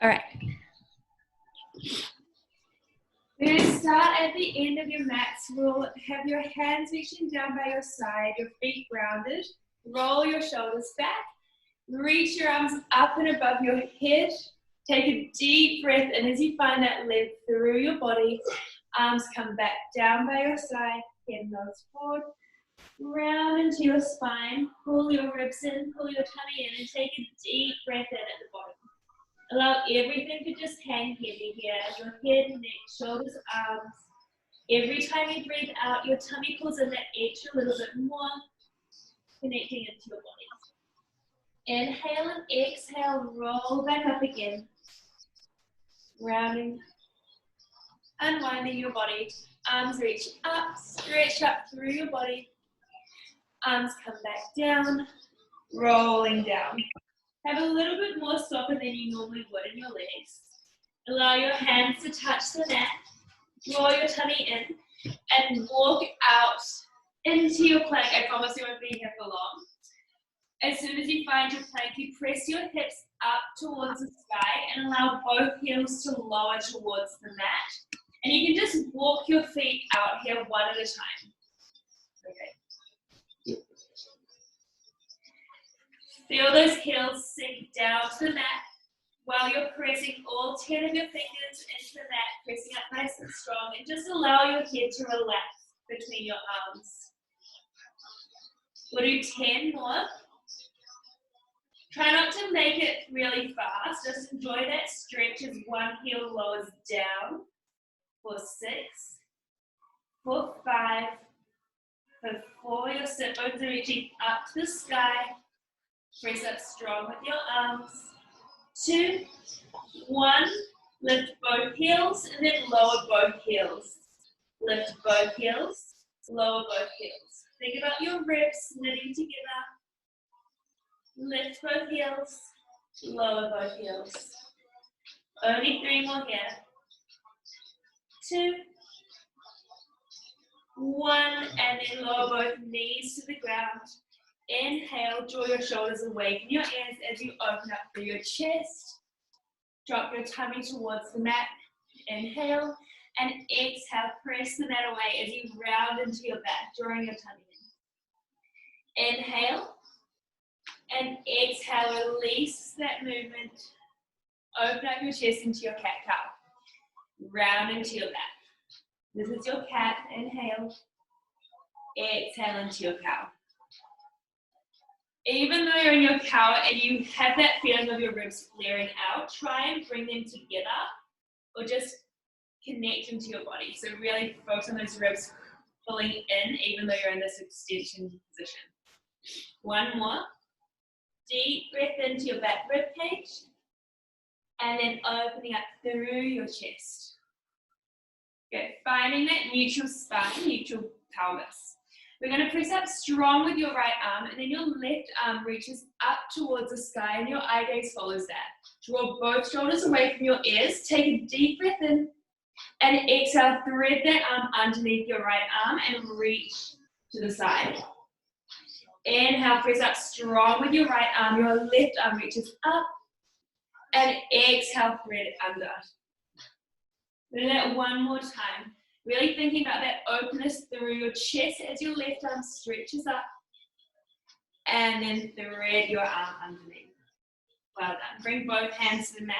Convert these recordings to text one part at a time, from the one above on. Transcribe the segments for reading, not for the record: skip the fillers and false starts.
All right. We're going to start at the end of your mats. We'll have your hands reaching down by your side, your feet grounded. Roll your shoulders back. Reach your arms up and above your head. Take a deep breath in as you find that length through your body. Arms come back down by your side. Head nose forward. Round into your spine. Pull your ribs in, pull your tummy in, and take a deep breath in at the bottom. Allow everything to just hang heavy here. Your head, neck, shoulders, arms. Every time you breathe out, your tummy pulls in that edge a little bit more, connecting into your body. Inhale and exhale, roll back up again. Rounding, unwinding your body. Arms reach up, stretch up through your body. Arms come back down, rolling down. Have a little bit more softer than you normally would in your legs. Allow your hands to touch the mat. Draw your tummy in and walk out into your plank. I promise you won't be here for long. As soon as you find your plank, you press your hips up towards the sky and allow both heels to lower towards the mat. And you can just walk your feet out here one at a time. Okay. Feel those heels sink down to the mat while you're pressing all 10 of your fingers into the mat, pressing up nice and strong, and just allow your head to relax between your arms. We'll do 10 more. Try not to make it really fast, just enjoy that stretch as one heel lowers down. For 6, for 5, for 4, your sit bones are reaching up to the sky. Press up strong with your arms. 2, 1, lift both heels and then lower both heels. Lift both heels, lower both heels. Think about your ribs knitting together. Lift both heels, lower both heels. Only 3 more here. 2, 1, and then lower both knees to the ground. Inhale, draw your shoulders away from your ears as you open up through your chest. Drop your tummy towards the mat. Inhale, and exhale, press the mat away as you round into your back, drawing your tummy in. Inhale, and exhale, release that movement. Open up your chest into your cat-cow. Round into your back. This is your cat. Inhale. Exhale into your cow. Even though you're in your cow and you have that feeling of your ribs flaring out, try and bring them together or just connect into your body. So really focus on those ribs pulling in even though you're in this extension position. 1 more. Deep breath into your back rib cage. And then opening up through your chest. Good. Finding that neutral spine, neutral pelvis. We're going to press up strong with your right arm, and then your left arm reaches up towards the sky, and your eye gaze follows that. Draw both shoulders away from your ears. Take a deep breath in, and exhale. Thread that arm underneath your right arm and reach to the side. Inhale, press up strong with your right arm. Your left arm reaches up. And exhale, thread it under. Do that one more time. Really thinking about that openness through your chest as your left arm stretches up. And then thread your arm underneath. Well done. Bring both hands to the mat.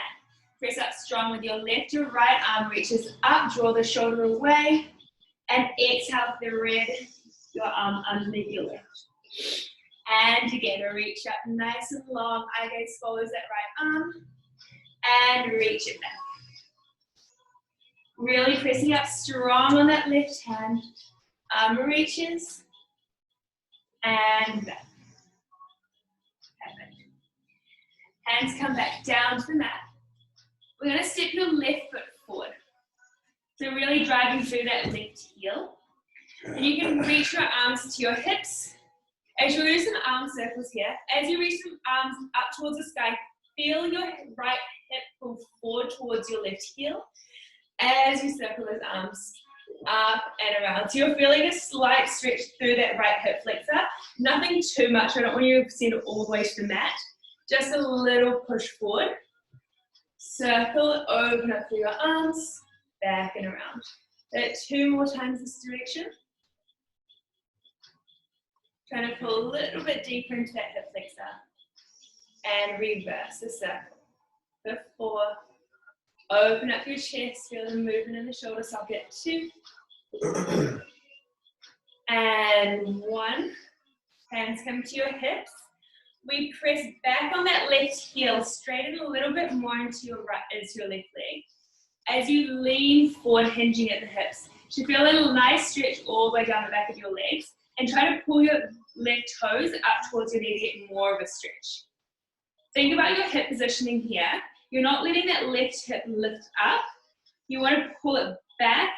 Press up strong with your left. Your right arm reaches up. Draw the shoulder away. And exhale, thread your arm underneath your left. And again, reach up nice and long. Eye gaze follows that right arm. And reach it back. Really pressing up strong on that left hand. Arm reaches. And back. Perfect. Hands come back down to the mat. We're going to step your left foot forward. So really driving through that left heel. And you can reach your arms to your hips. As you do some arm circles here, as you reach some arms up towards the sky, feel your right hip pull forward towards your left heel as you circle those arms up and around. So you're feeling a slight stretch through that right hip flexor. Nothing too much. I don't want you to send it all the way to the mat. Just a little push forward. Circle, open up through your arms, back and around. Do it 2 more times this direction. Trying to pull a little bit deeper into that hip flexor. And reverse the circle. So 4. Open up your chest, feel the movement in the shoulder socket. 2. And 1. Hands come to your hips. We press back on that left heel, straighten a little bit more into your left leg. As you lean forward, hinging at the hips, you should feel a little nice stretch all the way down the back of your legs, and try to pull your left toes up towards your knee to get more of a stretch. Think about your hip positioning here. You're not letting that left hip lift up. You want to pull it back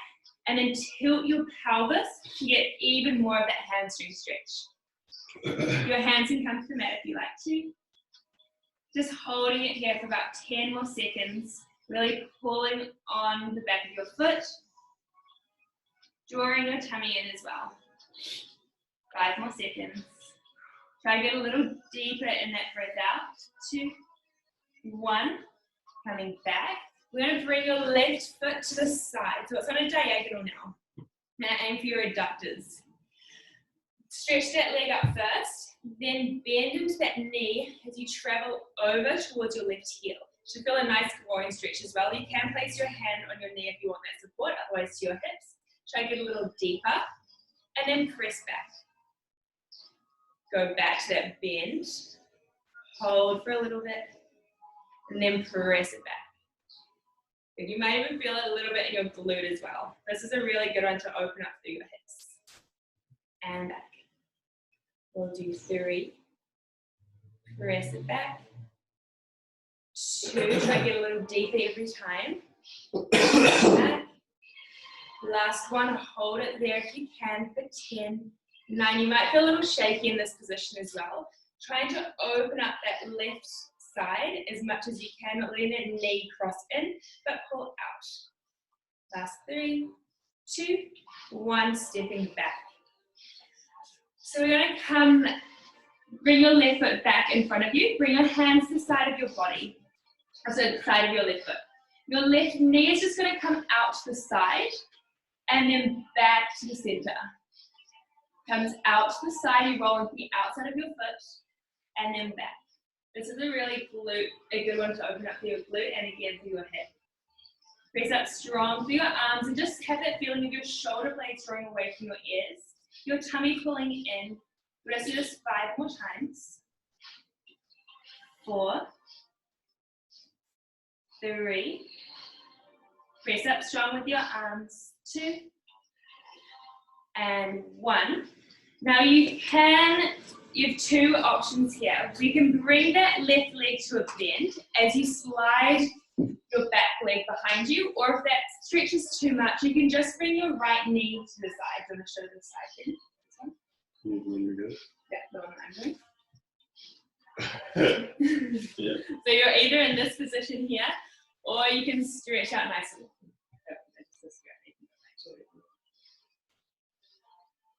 and then tilt your pelvis to get even more of that hamstring stretch. Your hands can come to the mat if you like to. Just holding it here for about 10 more seconds, really pulling on the back of your foot, drawing your tummy in as well. 5 more seconds. Try to get a little deeper in that breath out. 2, 1, coming back. We're going to bring your left foot to the side, so it's on a diagonal now. Now aim for your adductors. Stretch that leg up first, then bend into that knee as you travel over towards your left heel. Should feel a nice groin stretch as well. You can place your hand on your knee if you want that support, otherwise to your hips. Try to get a little deeper, and then press back. Go back to that bend, hold for a little bit, and then press it back. And you might even feel it a little bit in your glute as well. This is a really good one to open up through your hips. And back. We'll do 3. Press it back. 2. Try to get a little deeper every time. Back. Last one. Hold it there if you can for 10. 9. You might feel a little shaky in this position as well. Trying to open up that left side as much as you can, not letting that knee cross in, but pull out. Last 3, 2, 1, stepping back. So we're going to bring your left foot back in front of you, bring your hands to the side of your body, so the side of your left foot. Your left knee is just going to come out to the side, and then back to the center. Comes out to the side, you roll into the outside of your foot, and then back. This is a really a good one to open up for your glute and again for your hip. Press up strong through your arms and just have that feeling of your shoulder blades drawing away from your ears. Your tummy pulling in. Let's do this 5 more times. 4, 3. Press up strong with your arms. 2, and 1. Now you have 2 options here. You can bring that left leg to a bend as you slide your back leg behind you, or if that stretches too much, you can just bring your right knee to the side. I'm going to show the side bend. This one. You're good. Yeah, the one I'm doing. Yeah. So you're either in this position here, or you can stretch out nicely.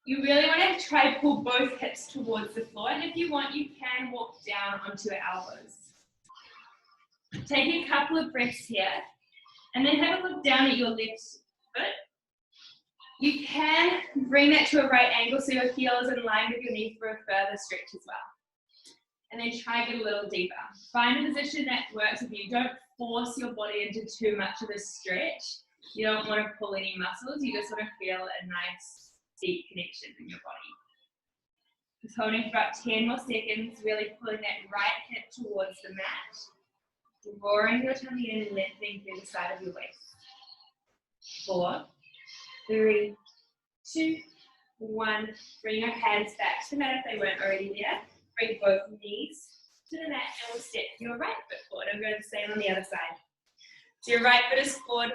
You really want to try to pull both hips towards the floor, and if you want, you can walk down onto your elbows. Take a couple of breaths here, and then have a look down at your left foot. You can bring that to a right angle so your heel is in line with your knee for a further stretch as well. And then try to get a little deeper. Find a position that works with you. Don't force your body into too much of a stretch. You don't want to pull any muscles. You just want to feel a nice deep connection in your body. Just holding for about 10 more seconds, really pulling that right hip towards the mat. Drawing your tummy in and lifting through the side of your waist. 4, 3, 2, 1. Bring your hands back to the mat if they weren't already there. Bring both knees to the mat and we'll step your right foot forward. I'm going to do the same on the other side. So your right foot is forward,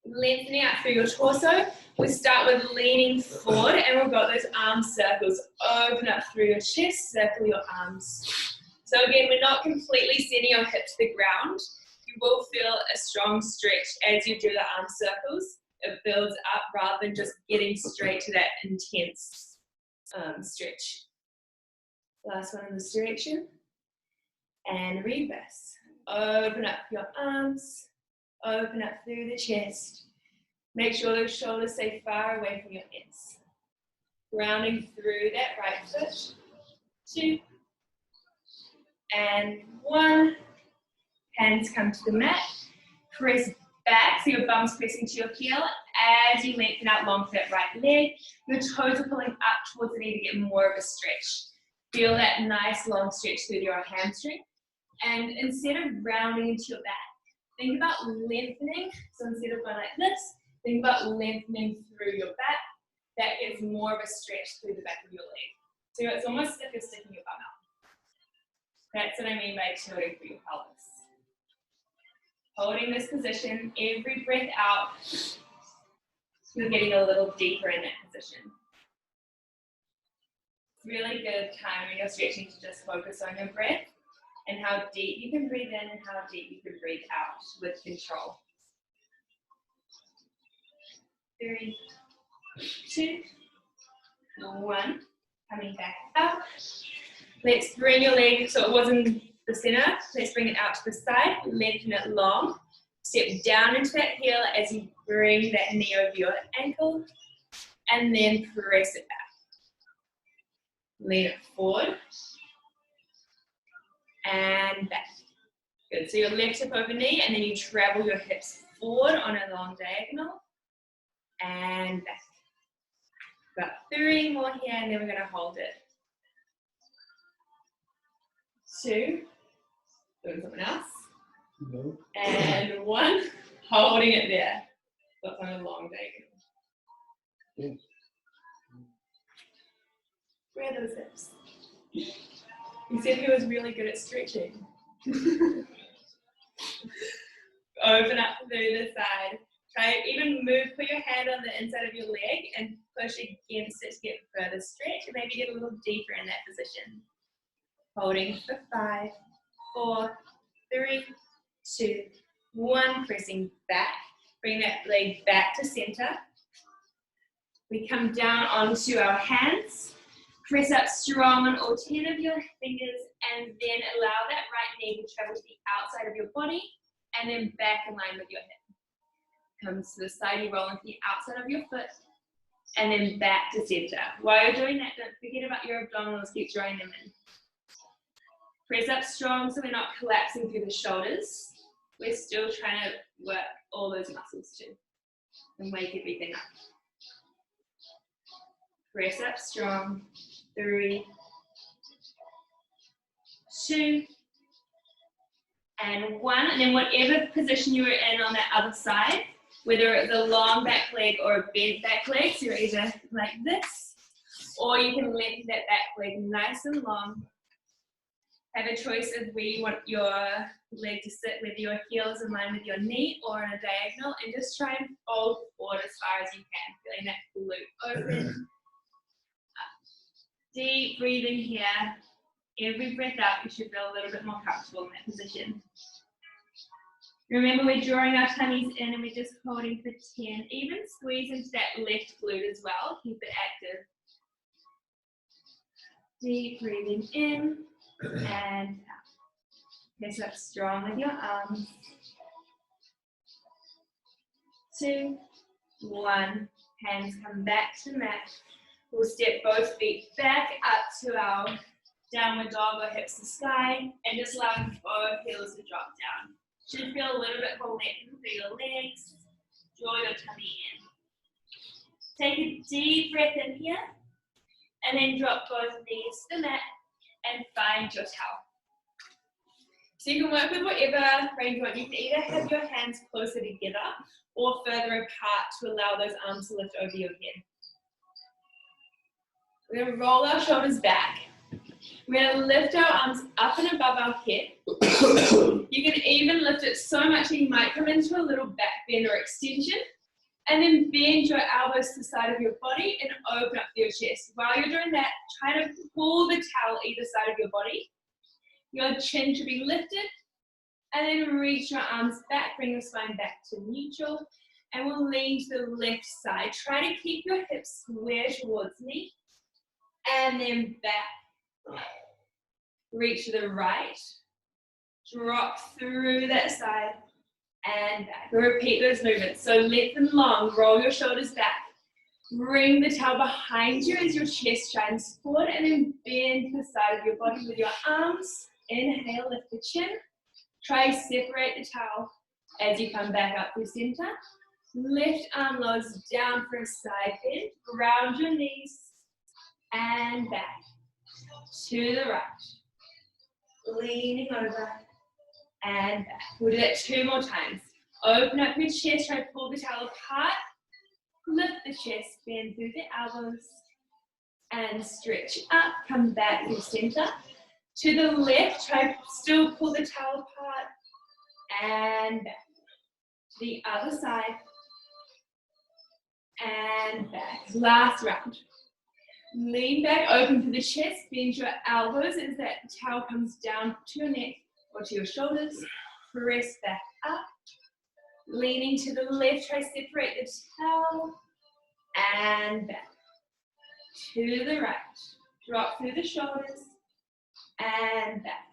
lengthening out through your torso. We start with leaning forward and we've got those arm circles. Open up through your chest, circle your arms. So again, we're not completely sending your hip to the ground. You will feel a strong stretch as you do the arm circles. It builds up rather than just getting straight to that intense stretch. Last one in this direction. And reverse. Open up your arms, open up through the chest. Make sure those shoulders stay far away from your hips. Grounding through that right foot. 2 and 1. Hands come to the mat. Press back, so your bum's pressing to your heel as you lengthen out long for that right leg. Your toes are pulling up towards the knee to get more of a stretch. Feel that nice long stretch through your hamstring. And instead of rounding into your back, think about lengthening. So instead of going like this, think about lengthening through your back. That gives more of a stretch through the back of your leg. So it's almost as if you're sticking your bum out. That's what I mean by tilting through your pelvis. Holding this position, every breath out, you're getting a little deeper in that position. It's really good time when you're stretching to just focus on your breath and how deep you can breathe in and how deep you can breathe out with control. 3, 2, 1. Coming back up. Let's bring your leg so it wasn't the center. Let's bring it out to the side. Lengthen it long. Step down into that heel as you bring that knee over your ankle. And then press it back. Lean it forward. And back. Good. So your left hip over knee, and then you travel your hips forward on a long diagonal. And back. About 3 more here, and then we're going to hold it. 2. Doing something else. No. And 1. Holding it there. That's on a long diagonal. Yeah. Where are those hips? You said he was really good at stretching. Open up through the side. Try even put your hand on the inside of your leg and push against it to get further stretch and maybe get a little deeper in that position. Holding for 5, 4, 3, 2, 1. Pressing back. Bring that leg back to center. We come down onto our hands. Press up strong on all 10 of your fingers and then allow that right knee to travel to the outside of your body and then back in line with your hip. Come to the side, you roll into the outside of your foot and then back to center. While you're doing that, don't forget about your abdominals, keep drawing them in. Press up strong so we're not collapsing through the shoulders. We're still trying to work all those muscles too and wake everything up. Press up strong. 3, 2, and 1. And then whatever position you were in on that other side, whether it's a long back leg or a bent back leg, so you're either like this, or you can lengthen that back leg nice and long. Have a choice of where you want your leg to sit, whether your heel is in line with your knee or on a diagonal, and just try and fold forward as far as you can, feeling that glute open. Deep breathing here. Every breath out, you should feel a little bit more comfortable in that position. Remember, we're drawing our tummies in and we're just holding for 10. Even squeeze into that left glute as well. Keep it active. Deep breathing in and out. Press up strong with your arms. 2, 1. Hands come back to the mat. We'll step both feet back up to our downward dog or hips to sky and just allow both heels to drop down. Should feel a little bit more lengthened through your legs. Draw your tummy in. Take a deep breath in here and then drop both knees to the mat and find your towel. So you can work with whatever range you want. You can either have your hands closer together or further apart to allow those arms to lift over your head. We're going to roll our shoulders back. We're going to lift our arms up and above our head. You can even lift it so much that you might come into a little back bend or extension. And then bend your elbows to the side of your body and open up your chest. While you're doing that, try to pull the towel either side of your body. Your chin should be lifted. And then reach your arms back, bring your spine back to neutral. And we'll lean to the left side. Try to keep your hips square towards me. And then back. Reach to the right. Drop through that side and back. Repeat those movements. So let them long, roll your shoulders back. Bring the towel behind you as your chest shines forward, and then bend to the side of your body with your arms. Inhale, lift the chin. Try separate the towel as you come back up through center. Left arm lowers down for a side bend. Ground your knees and back to the right. Leaning over and back. We'll do that 2 more times. Open up your chest, try to pull the towel apart. Lift the chest, bend through the elbows, and stretch up. Come back through center. To the left, try to still pull the towel apart, and back. To the other side, and back. Last round. Lean back, open to the chest, bend your elbows as that towel comes down to your neck or to your shoulders. Press back up. Leaning to the left, try to separate the towel and back. To the right. Drop through the shoulders and back.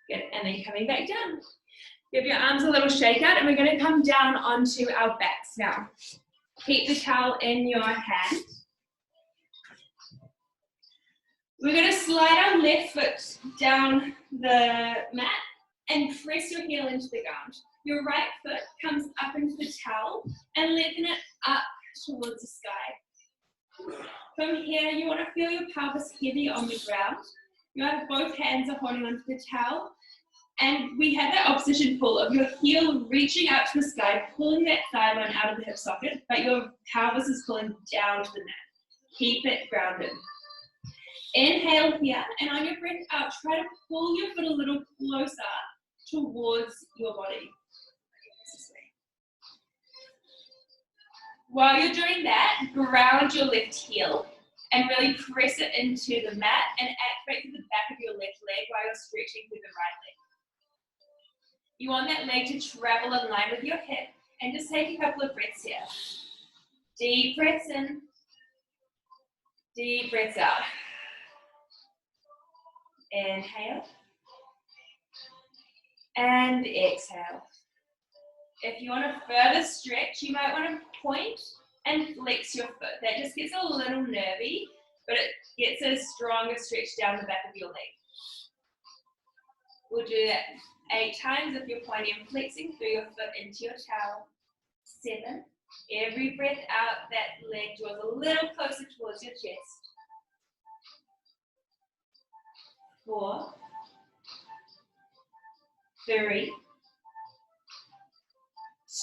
Good, and then coming back down. Give your arms a little shake out, and we're going to come down onto our backs now. Keep the towel in your hand. We're going to slide our left foot down the mat and press your heel into the ground. Your right foot comes up into the towel and lifting it up towards the sky. From here, you want to feel your pelvis heavy on the ground. You have both hands are holding onto the towel, and we have that opposition pull of your heel reaching out to the sky, pulling that thigh bone out of the hip socket, but your pelvis is pulling down to the mat. Keep it grounded. Inhale here, and on your breath out, try to pull your foot a little closer towards your body. While you're doing that, ground your left heel and really press it into the mat and activate to the back of your left leg while you're stretching through the right leg. You want that leg to travel in line with your hip, and just take a couple of breaths here. Deep breaths in, deep breaths out. Inhale and exhale. If you want to further stretch, you might want to point and flex your foot. That just gets a little nervy, but it gets a stronger stretch down the back of your leg. We'll do that 8 times if you're pointing and flexing through your foot into your towel. 7. Every breath out, that leg draws a little closer towards your chest. 4, 3,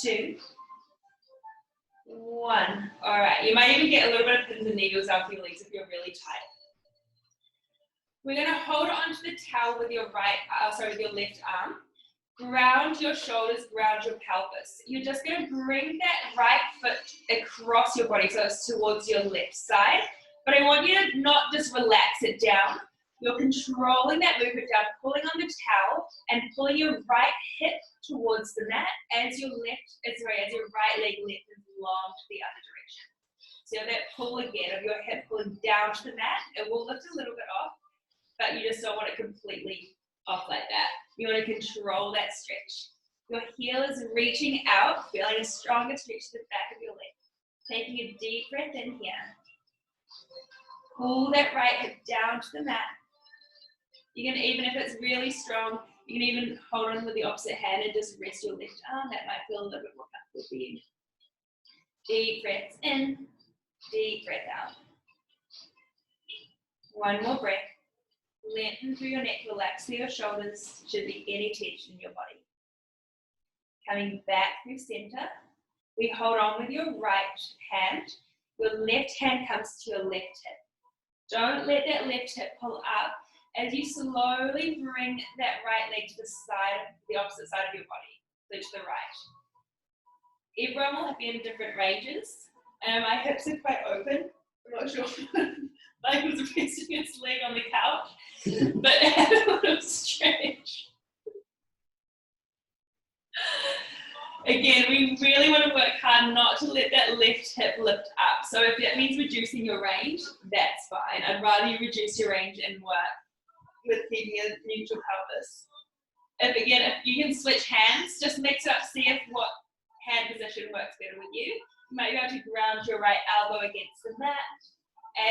2, 1. All right, you might even get a little bit of pins and needles out of your legs if you're really tight. We're going to hold on to the towel with your with your left arm. Ground your shoulders, ground your pelvis. You're just going to bring that right foot across your body, so it's towards your left side. But I want you to not just relax it down. You're controlling that movement down, pulling on the towel and pulling your right hip towards the mat as your right leg lifts long to the other direction. So that pull again of your hip pulling down to the mat. It will lift a little bit off, but you just don't want it completely off like that. You want to control that stretch. Your heel is reaching out, feeling a stronger stretch to the back of your leg. Taking a deep breath in here. Pull that right hip down to the mat. You can, even if it's really strong, you can even hold on with the opposite hand and just rest your left arm. That might feel a little bit more comfortable for you. Deep breaths in, deep breath out. One more breath. Lengthen through your neck, relax through your shoulders. Should be any tension in your body. Coming back through center. We hold on with your right hand. Your left hand comes to your left hip. Don't let that left hip pull up as you slowly bring that right leg to the opposite side of your body, so to the right. Everyone will be in different ranges. My hips are quite open. I'm not sure Mike was resting his leg on the couch, but it had a little stretch. Again, we really want to work hard not to let that left hip lift up. So if that means reducing your range, that's fine. I'd rather you reduce your range and work with keeping a neutral pelvis. If you can switch hands, just mix it up, see if what hand position works better with you. You might be able to ground your right elbow against the mat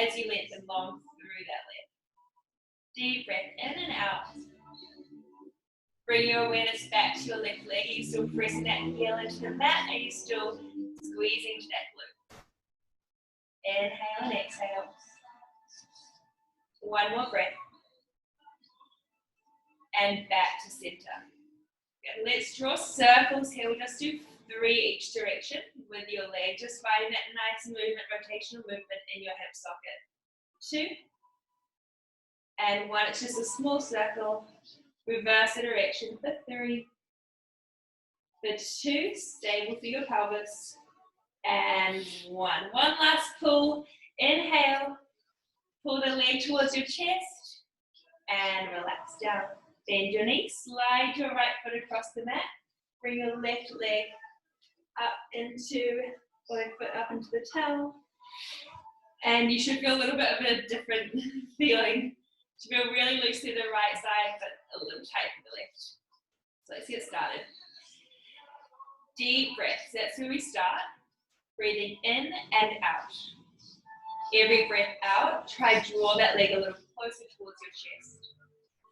as you lengthen long through that leg. Deep breath in and out. Bring your awareness back to your left leg. Are you still pressing that heel into the mat? Are you still squeezing to that glute? Inhale and exhale. One more breath. And back to center. Good. Let's draw circles here. We'll just do 3 each direction with your leg. Just finding that nice movement, rotational movement in your hip socket. 2. And 1. It's just a small circle. Reverse the direction for 3. For 2. Stable through your pelvis. And 1. One last pull. Inhale. Pull the leg towards your chest. And relax down. Bend your knees, slide your right foot across the mat, bring your left leg up into, or foot up into the towel, and you should feel a little bit of a different feeling. You feel really loose through the right side, but a little tight to the left. So let's get started. Deep breaths, that's where we start. Breathing in and out. Every breath out, try draw that leg a little closer towards your chest.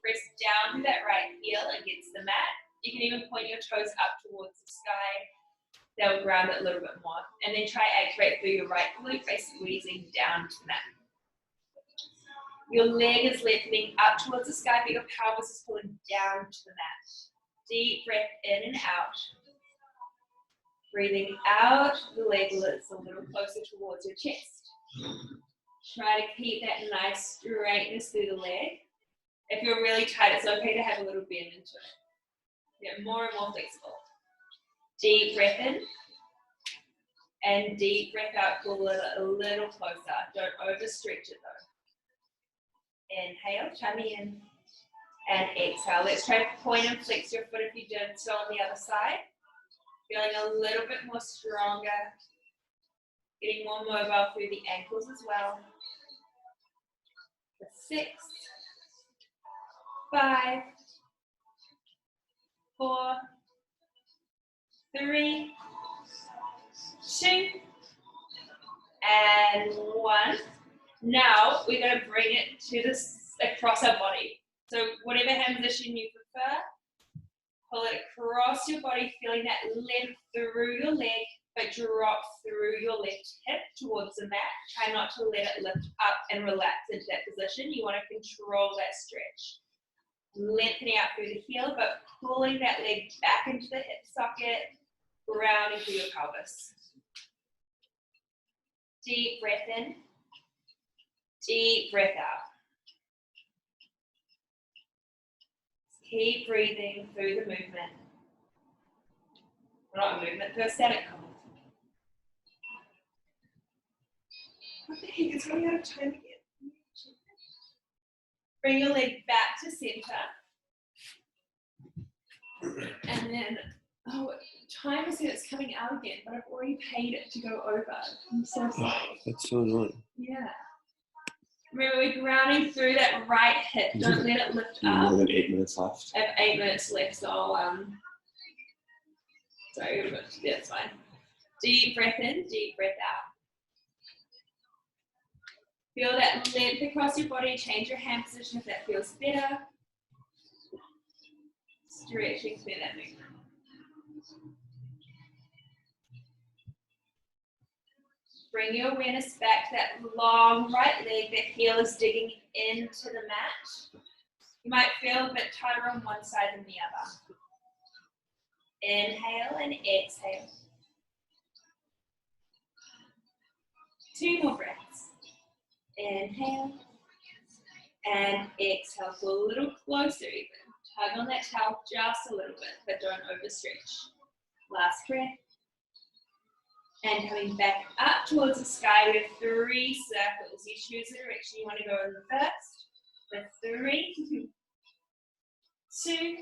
Press down through that right heel against the mat. You can even point your toes up towards the sky. They'll ground it a little bit more. And then try activate through your right glute by squeezing down to the mat. Your leg is lengthening up towards the sky, but your pelvis is pulling down to the mat. Deep breath in and out. Breathing out, the leg lifts a little closer towards your chest. Try to keep that nice straightness through the leg. If you're really tight, it's okay to have a little bend into it. Get more and more flexible. Deep breath in. And deep breath out, pull it a little closer. Don't overstretch it though. Inhale, tummy in. And exhale. Let's try to point and flex your foot if you did so on the other side. Feeling a little bit more stronger. Getting more mobile through the ankles as well. For 6. 5, 4, 3, 2, and 1. Now we're going to bring it to this across our body. So whatever hand position you prefer, pull it across your body, feeling that length through your leg, but drop through your left hip towards the mat. Try not to let it lift up and relax into that position. You want to control that stretch. Lengthening out through the heel, but pulling that leg back into the hip socket, grounding through your pelvis. Deep breath in, deep breath out. Keep breathing through the movement. Not a movement, through a static hold. What the heck, it's running out of time again. Bring your leg back to center. And then, time is it's coming out again, but I've already paid it to go over. I'm so sorry. That's so annoying. Yeah. Remember, we're grounding through that right hip. Don't let it lift up. More than 8 minutes left. I have 8 minutes left, so I'll, sorry, but that's fine. Deep breath in, deep breath out. Feel that length across your body. Change your hand position if that feels better. Stretching through that movement. Bring your awareness back to that long right leg. That heel is digging into the mat. You might feel a bit tighter on one side than the other. Inhale and exhale. 2 more breaths. Inhale and exhale. Pull a little closer even. Tug on that towel just a little bit, but don't overstretch. Last breath. And coming back up towards the sky, we have 3 circles. You choose the direction you want to go in the first. The 3, 2,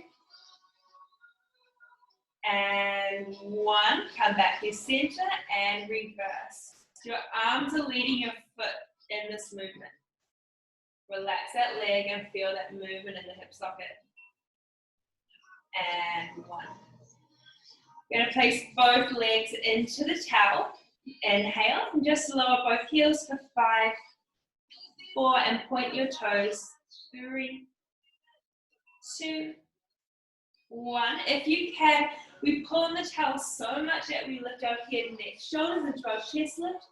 and 1. Come back to center and reverse. So your arms are leading your foot in this movement. Relax that leg and feel that movement in the hip socket. and 1. You're going to place both legs into the towel. Inhale, and just lower both heels for 5, 4, and point your toes. 3, 2, 1. If you can, we pull on the towel so much that we lift our head, neck, shoulders into our chest lift,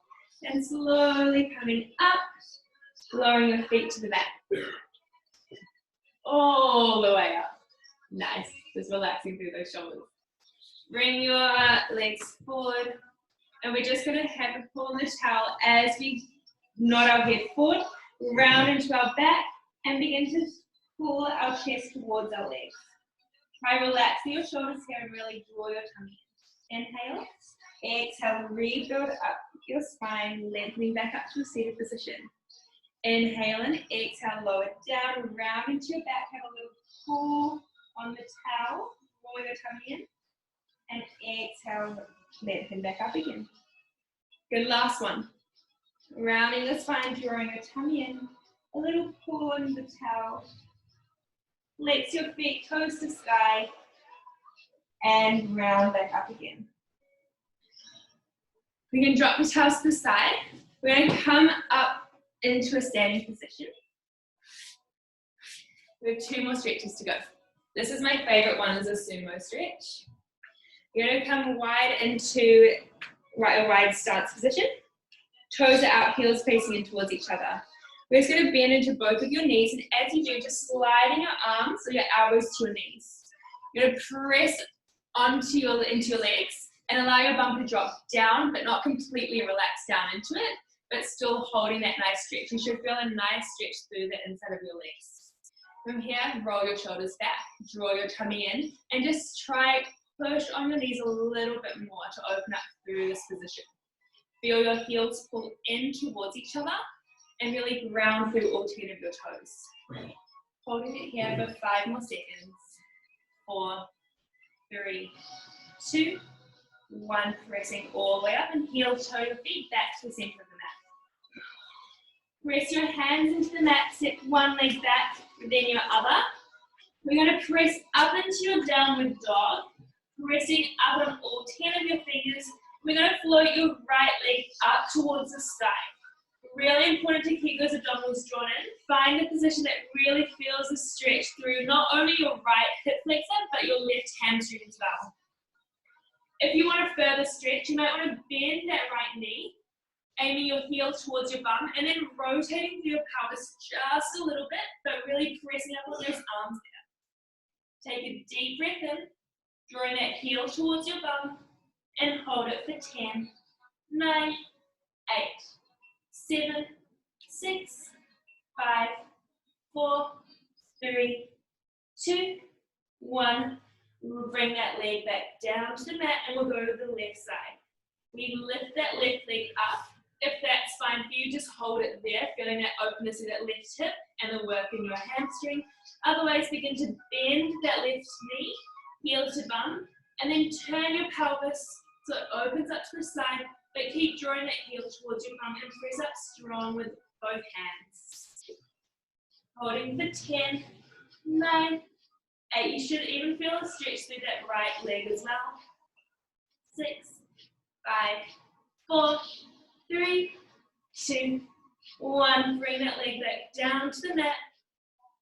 and slowly coming up, lowering your feet to the mat. All the way up. Nice. Just relaxing through those shoulders. Bring your legs forward, and we're just going to have a pull on the towel as we nod our head forward, round into our back, and begin to pull our chest towards our legs. Try relaxing your shoulders here and really draw your tummy in. Inhale, exhale, rebuild up your spine, lengthening back up to a seated position. Inhale and exhale, lower down, round into your back, have a little pull on the towel, roll your tummy in, and exhale, lengthen back up again. Good, last one. Rounding the spine, drawing your tummy in, a little pull on the towel. Flex your feet, toes to sky, and round back up again. We can drop the towels to the side. We're going to come up into a standing position. We have 2 more stretches to go. This is my favorite one, is a sumo stretch. You're going to come wide into a wide stance position. Toes are out, heels facing in towards each other. We're just going to bend into both of your knees, and as you do, just sliding your arms or your elbows to your knees. You're going to press into your legs and allow your bum to drop down, but not completely relax down into it, but still holding that nice stretch. You should feel a nice stretch through the inside of your legs. From here, roll your shoulders back, draw your tummy in, and just try push on your knees a little bit more to open up through this position. Feel your heels pull in towards each other, and really ground through all 10 of your toes. Holding it here for 5 more seconds. 4, 3, 2, 1. Pressing all the way up, and heel toe your feet back to the center of the mat. Press your hands into the mat, step one leg back, then your other. We're going to press up into your downward dog, pressing up on all 10 of your fingers. We're going to float your right leg up towards the sky. Really important to keep those abdominals drawn in. Find a position that really feels a stretch through not only your right hip flexor, but your left hamstring as well. If you want a further stretch, you might want to bend that right knee, aiming your heel towards your bum, and then rotating through your pelvis just a little bit, but really pressing up on those arms there. Take a deep breath in, drawing that heel towards your bum, and hold it for 10, 9, 8, 7, 6, 5, 4, 3, 2, 1. We'll bring that leg back down to the mat, and we'll go to the left side. We lift that left leg up. If that's fine for you, just hold it there, feeling that openness in that left hip and the work in your hamstring. Otherwise, begin to bend that left knee, heel to bum, and then turn your pelvis so it opens up to the side, but keep drawing that heel towards your bum and press up strong with both hands. Holding for 10, 9, 8. You should even feel a stretch through that right leg as well. 6, 5, 4, 3, 2, 1. Bring that leg back down to the mat.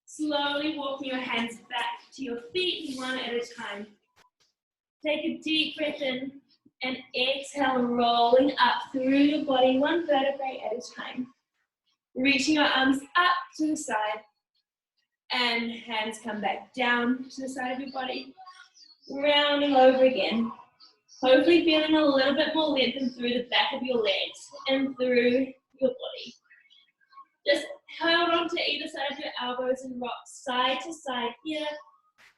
Slowly walking your hands back to your feet, one at a time. Take a deep breath in and exhale, rolling up through your body, one vertebrae at a time. Reaching your arms up to the side, and hands come back down to the side of your body. Rounding over again. Hopefully feeling a little bit more lengthen through the back of your legs and through your body. Just hold on to either side of your elbows and rock side to side here.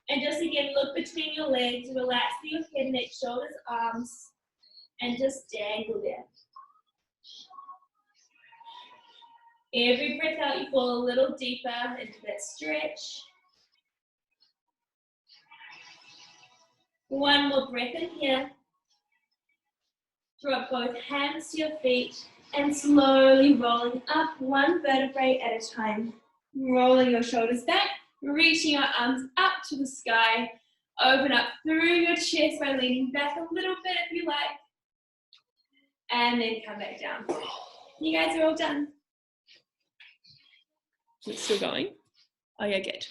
And just again, look between your legs, relax through your head, neck, shoulders, arms, and just dangle there. Every breath out, you fall a little deeper into that stretch. One more breath in here. Drop both hands to your feet and slowly rolling up one vertebrae at a time. Rolling your shoulders back, reaching your arms up to the sky, Open up through your chest by leaning back a little bit if you like. And then come back down. You guys are all done. Is it still going? Oh, yeah, good.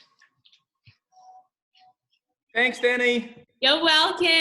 Thanks, Dani. You're welcome.